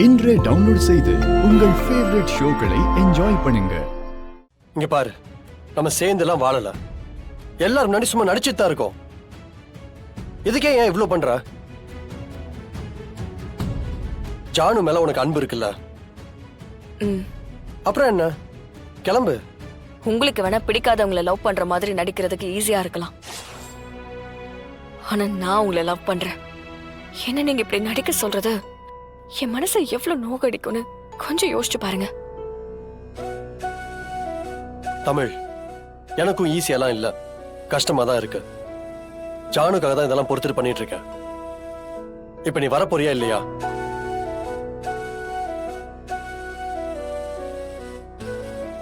இன்றே டவுன்லோட் செய்து உங்கள் ஃபேவரட் ஷோக்களை என்ஜாய் பண்ணுங்க. இங்க பாரு, நம்ம சேர்ந்துலாம் வாழல. எல்லாரும் முன்னாடி சும்மா நடிச்சுட்டு தான் இருக்கோம். இதுக்கே ஏன் இவ்வளவு பண்ற? ஜானு மேல உனக்கு அன்பு இருக்குல்ல? அப்புறம் என்ன, கிளம்பு. உங்களுக்கு வேணா பிடிக்காதவங்களை லவ் பண்ற மாதிரி நடிக்கிறதுக்கு ஈஸியா இருக்கலாம். ஆனா நான் உங்களை லவ் பண்றேன். என்ன நீங்க இப்படி நடிக்க சொல்றது என் மனசை எவ்வளவு நோகடிக்கும்னு கொஞ்சம் யோசிச்சு பாருங்க. தமிழ், எனக்கும் ஈஸியெல்லாம் இல்ல, கஷ்டமா தான் இருக்கு. ஜானுக்காக தான் இதெல்லாம் பொறுத்துட்டு பண்ணிட்டு இருக்கேன். இப்ப நீ வரப்போறியா இல்லையா?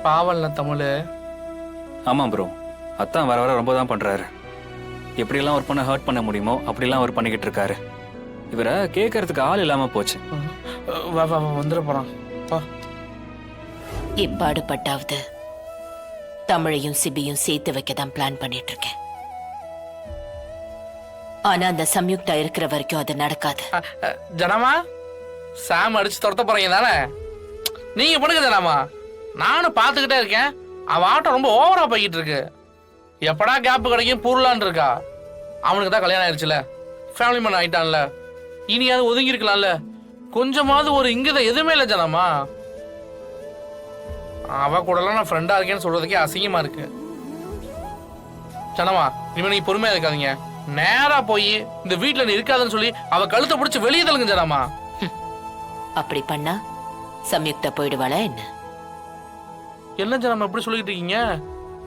பாவல்ல தமிழ். ஆமா ப்ரோ, அத்தான் வர வர ரொம்ப தான் பண்றாரு. எப்படியெல்லாம் ஒரு பொண்ணை ஹர்ட் பண்ண முடியுமோ அப்படிலாம் அவர் பண்ணிக்கிட்டு இருக்காரு. இவரை கேட்கறதுக்கு ஆள் இல்லாம போச்சு. வந்துட போறான். இப்பாடுபட்டாவது தமிழையும் சிபியும் சேர்த்து வைக்க தான் பிளான் பண்ணிட்டு இருக்கேன். ஆனா அந்த சம்யுக்தா இருக்கிற வரைக்கும் அது நடக்காது. ஜனமா, சாம் அடிச்சு துரத்த போறீங்க தானே? நீங்க பண்ணுங்க ஜனமா, நானும் பாத்துக்கிட்டே இருக்கேன். அவன் ஆட்டம் ரொம்ப ஓவரா போய்கிட்டு இருக்கு. எப்படா கேப் கிடைக்கும் பூர்லான் இருக்கா. அவனுக்கு தான் கல்யாணம் ஆயிடுச்சுல, ஃபேமிலி மேன் ஆயிட்டான்ல, இனியாவது ஒதுங்கி இருக்கலாம்ல. கொஞ்சமாவது ஒரு இங்கதான் எதுவுமே இல்லை ஜனமா. அவ கூடலாம் நான் ஃப்ரெண்டா இருக்கேன்னு சொல்றதுக்கே அசிங்கமா இருக்கு. ஜனமா, இனிமே நீங்க பொறுமையா இருக்காதீங்க. நேரா போய் இந்த வீட்டுல நீ இருக்காதுன்னு சொல்லி அவ கழுத்தை பிடிச்சு வெளியே தள்ளுங்க ஜனமா. அப்படி பண்ணா சம்யுக்தா போயிடுவாளா என்ன? என்ன ஜனமா எப்படி சொல்லிட்டு இருக்கீங்க?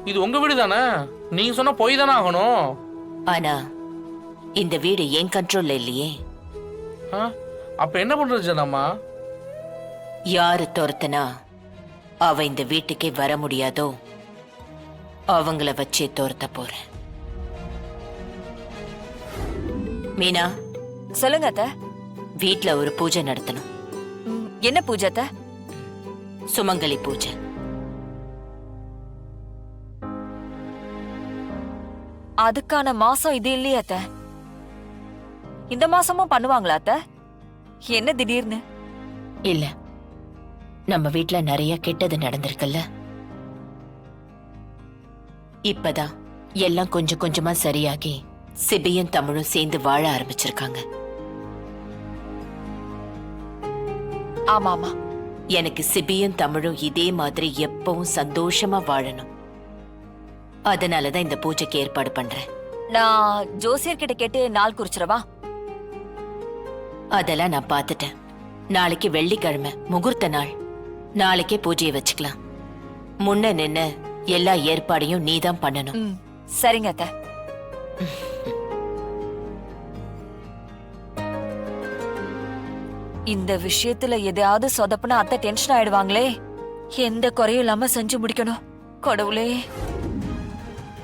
இது உங்க வீடு தானே, நீங்க சொன்னா போய் தானே ஆகணும். ஆனா இந்த வீடு என் கண்ட்ரோல்ல இல்லையே. அப்ப என்ன பண்றது ஜனமா? யாரு துரத்துனா அவ இந்த வீட்டுக்கே வர முடியாதோ அவங்கள வச்சே துரத்த போறேன். மீனா, சொல்லுங்க அத்தை. வீட்ல ஒரு பூஜை நடத்தணும். என்ன பூஜை அத்தை? சுமங்கலி பூஜை. அதுக்கான மாசம் இது இல்லையா அத்தை? இந்த மாசமும் பண்ணுவாங்களா அத்தை? என்ன திடீர்னு? இல்ல, நம்ம வீட்ல நிறைய கெட்டது நடந்திருக்குல்ல. இப்பதான் எல்லாம் கொஞ்சம் கொஞ்சமா சரியாகி சிபியும் தமிழும் சேர்ந்து வாழ ஆரம்பிச்சிருக்காங்க. ஆமா ஆமா, எனக்கு சிபியும் தமிழும் இதே மாதிரி எப்பவும் சந்தோஷமா வாழணும். அதனாலதான் இந்த பூஜைக்கு ஏற்பாடு பண்றேன். நான் ஜோசியர்கிட்ட கேட்டு நாள் குறிச்சிடவா? அதெல்லாம் நான் பார்த்துட்டேன். நாளைக்கு வெள்ளிக்கிழமை முகூர்த்த நாள். நாளைக்கே பூஜையை வச்சுக்கலாம். முன்ன நின்னு எல்லா ஏற்பாடையும் நீதான் பண்ணணும். சரிங்க அத்தை. இந்த விஷயத்துல எதையாவது சொதப்புனா அத்தை டென்ஷன் ஆயிடுவாங்களே. எந்த குறையும் இல்லாம செஞ்சு முடிக்கணும். கடவுளே.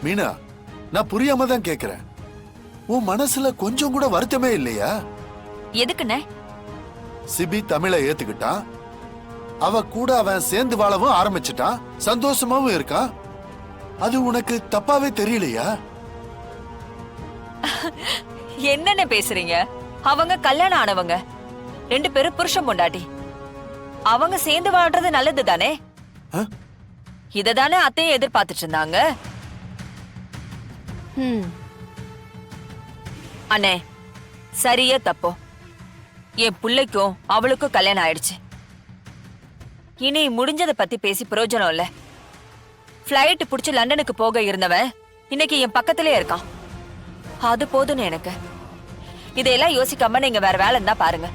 மீனா, நான் புரியாம தான் கேக்குறேன். உன் மனசுல கொஞ்சம் கூட வருத்தமே இல்லையா? எதுக்குண்ணே? சிபி தமிழை ஏத்துக்கிட்டான், அவ கூட அவன் சேர்ந்து வாழவும் ஆரம்பிச்சுட்டான், சந்தோஷமாவும் இருக்கான். அது உனக்கு தப்பாவே தெரியலையா? என்னென்ன பேசுறீங்க? அவங்க கல்யாணம் ஆனவங்க, 2 பேரும் புருஷன் பொண்டாட்டி. அவங்க சேர்ந்து வாழ்றது நல்லது தானே? இததானே அத்தையும் எதிர்பார்த்துட்டு இருந்தாங்க. அண்ணே, சரியா தப்போ என் பிள்ளைக்கும் அவளுக்கும் கல்யாணம் ஆயிடுச்சு. இனி முடிஞ்சதை பத்தி பேசி பிரயோஜனம் இல்ல. பிளைட் புடிச்சு லண்டனுக்கு போக இருந்தவன் இன்னைக்கு என் பக்கத்திலே இருக்கான். அது போதும்னு எனக்கு. இதையெல்லாம் யோசிக்காம நீங்க வேற வேலை இருந்தா பாருங்க.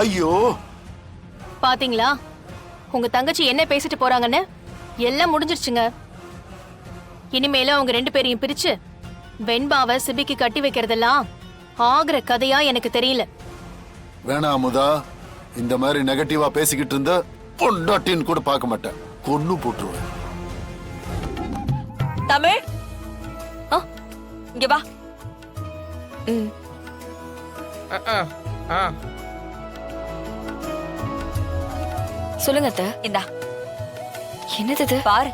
ஐயோ, பாத்தீங்களா உங்க தங்கச்சி என்ன பேசிட்டு போறாங்கன்னு? எல்லாம் முடிஞ்சிருச்சுங்க. இனிமேல அவங்க 2 பேரையும் பிரிச்சு வெண்பாவை சிபிக்கு கட்டி வைக்கிறதெல்லாம் ஆகிற கதையா எனக்கு தெரியல. வேணா அமுதா, இந்த மாதிரி நெகட்டிவா பேசிக்கிட்டு இருந்த பொண்டாட்டின்னு கூட பார்க்க மாட்டேன், கொன்னு போட்டுருவேன். தமிழ், இங்க வா. சொல்லுங்க அத்தை. இந்தா. என்னது பாரு.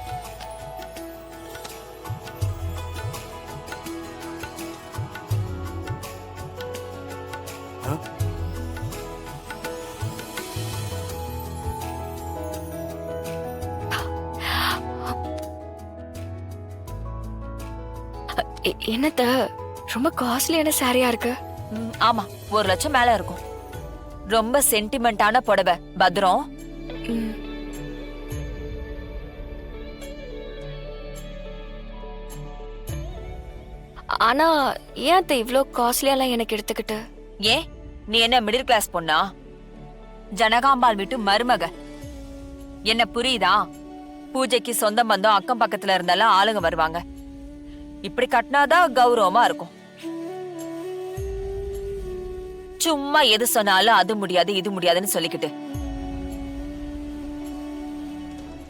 என்னத்த ரொம்ப காஸ்ட்லியான சாரியா இருக்கு. ஆமா 1 லட்சம் மேல இருக்கும். ரொம்ப சென்டிமெண்டான புடவை. பத்ரம். ம். ஆனா ஏன் அத்தை இவ்ளோ காஸ்ட்லியாலாம் எனக்கு எடுத்துக்கிட்டு? ஏன் நீ என்ன மிடில் கிளாஸ் பொண்ணா? ஜனகாம்பாள் வீட்டு மருமக. என்ன புரியுதா? பூஜைக்கு சொந்த பந்தம் அக்கம் பக்கத்துல இருந்தாலும் ஆளுங்க வருவாங்க. இப்படி கட்டினாதான் கௌரவமா இருக்கும். சும்மா எது சொன்னாலும் அது முடியாது இது முடியாதுன்னு சொல்லிக்கிட்டு.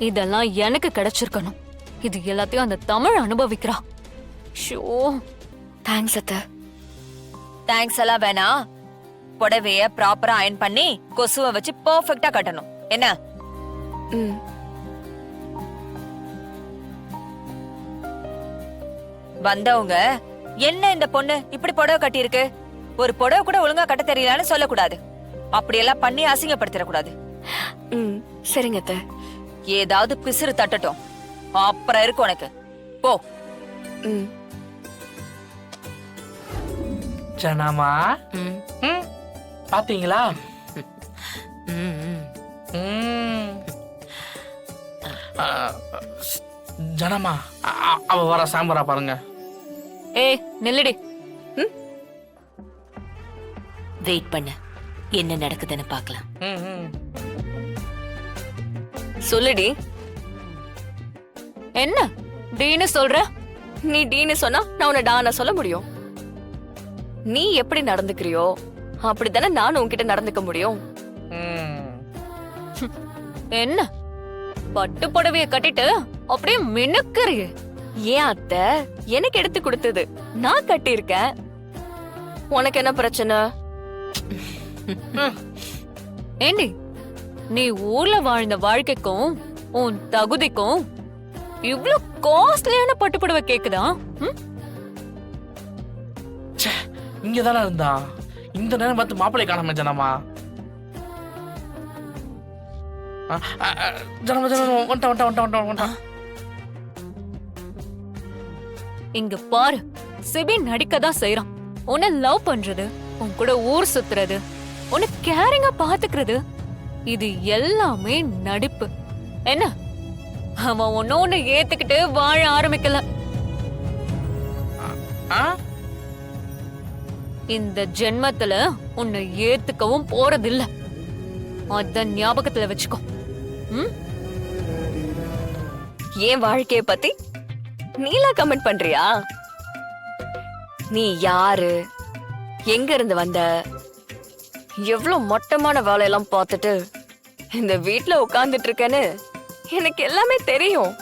இதெல்லாம் எனக்கு கிடைச்சிருக்கணும். இது எல்லாத்தையும் அந்த தமிழ் அனுபவிக்கிறா. ஷோ, தேங்க்ஸ் அத்தை. தேங்க்ஸ் எல்லாம் வேணாம். புடவைய ப்ராப்பரா அயன் பண்ணி கொசுவை வச்சு பெர்ஃபெக்ட்டா கட்டணும். என்ன? ம். வந்தவங்க என்ன இந்த பொண்ணு இப்படி புடவை கட்டியிருக்கு, ஒரு புடவை கூட ஒழுங்கா கட்ட தெரியலன்னு சொல்லக்கூடாது. அப்படியெல்லாம் பண்ணி அசிங்கப்படுத்திடக்கூடாது. ம். சரிங்க அத்தை. ஏதாவது பிசிறு தட்டட்டும், அப்புறம் இருக்கு உனக்கு. போ. ம். ஜனமா ம், ம், பாத்தீங்களா? ம், ம். ம். ஆ, ஜனமா அவ வர சாம்பரா பாருங்க. ஏய் நில்லுடி. வெயிட் பண்ணு, என்ன நடக்குதுன்னு பார்க்கலாம். ம், ம். சொல்லுடி. என்ன டீன்னு சொல்ற? நீ டீன்னு சொன்னா நான் உன்னை டான சொல்ல முடியும். நீ எப்படி நடந்துக்கிறியோ அப்படித்தானே நானும் உன்கிட்ட நடந்துக்க முடியும். ம். என்ன பட்டு புடவைய கட்டிட்டு அப்படியே மினுக்கறியே. ஏன் அத்தை எனக்கு எடுத்து கொடுத்தது, நான் கட்டியிருக்கேன். உனக்கு என்ன பிரச்சனை? ஏண்டி, நீ ஊர்ல வாழ்ந்த வாழ்க்கைக்கும் உன் தகுதிக்கும் இவ்ளோ காஸ்ட்லியான பட்டு புடவை கேக்குதா? ம்? இங்கதானே இருந்தா. இந்த நேரம் பார்த்து மாப்பிள்ளை காணாம ஜனமா. ஜனமா ஜனமா வந்துட்டா. இங்க பாரு, சிபி நடிக்கதான் செய்யறான். உன்னை லவ் பண்றது, உன் கூட ஊர் சுத்துறது, உன்னை கேரிங்கா பாத்துக்கிறது, இது எல்லாமே நடிப்பு. என்ன, அவன் ஒன்னு ஏத்துக்கிட்டு வாழ ஆரம்பிக்கல. இந்த ஜென்மத்துல உன்னை ஏத்துக்கவும் போறதில்ல. அத ஞாபகத்துல வச்சுக்கோ. ம்? என் வாழ்க்கைய பத்தி நீலா கமெண்ட் பண்றியா? நீ யாரு, எங்க இருந்து வந்த, எவ்வளவு மொட்டமான வேலையெல்லாம் பார்த்துட்டு இந்த வீட்ல உட்கார்ந்துட்டு இருக்கேன்னு எனக்கு எல்லாமே தெரியும்.